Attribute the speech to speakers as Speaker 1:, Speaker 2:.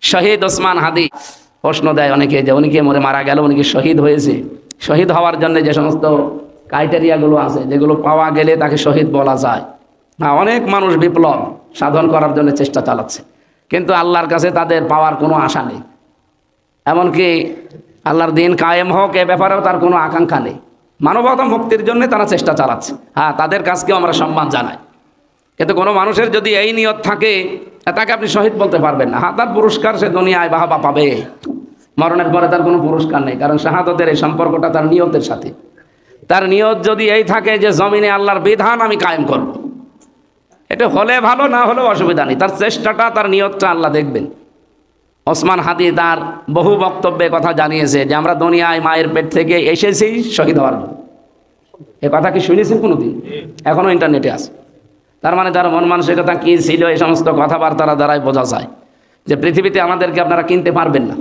Speaker 1: শহীদ ওসমান হাদি প্রশ্ন দেয় অনেকে যে উনি কি মরে মারা গেল, উনি কি শহীদ হয়েছে? শহীদ হওয়ার জন্য যে সমস্ত ক্রাইটেরিয়াগুলো আছে, যেগুলো পাওয়া গেলে তাকে শহীদ বলা যায়। হ্যাঁ, অনেক মানুষ বিপ্লব সাধন করার জন্য চেষ্টা চালাচ্ছে, কিন্তু আল্লাহর কাছে তাদের পাওয়ার কোনো আশা নেই। এমনকি আল্লাহর দিন কায়েম হোক এ ব্যাপারেও তার কোনো আকাঙ্ক্ষা নেই। মানবতা মুক্তির জন্য তারা চেষ্টা চালাচ্ছে। হ্যাঁ, তাদের কাজকেও আমরা সম্মান জানাই, কিন্তু কোনো মানুষের যদি এই নিয়ত থাকে তাকে আপনি শহীদ বলতে পারবেন না। হ্যাঁ, তার পুরস্কার সে দুনিয়ায় বাহবা পাবে, মরণের পরে তার কোনো পুরস্কার নেই, কারণ শাহাদতের এই সম্পর্কটা তার নিয়তের সাথে। তার নিয়ত যদি এই থাকে যে জমিনে আল্লাহর বিধান আমি কায়েম করব, এটা হলে ভালো, না হলেও অসুবিধা নেই, তার চেষ্টাটা, তার নিয়তটা আল্লাহ দেখবেন। ওসমান হাদি তার বহু বক্তব্যে কথা জানিয়েছে যে আমরা দুনিয়ায় মায়ের পেট থেকে এসেছি শহীদ হওয়ার জন্য। এ কথা কি শুনেছেন কোনোদিন? এখনও ইন্টারনেটে আছে। তার মানে তার মন মানসিকতা কী ছিল এই সমস্ত কথাবার্তার দ্বারাই বোঝা যায় যে পৃথিবীতে আমাদেরকে আপনারা কিনতে পারবেন না।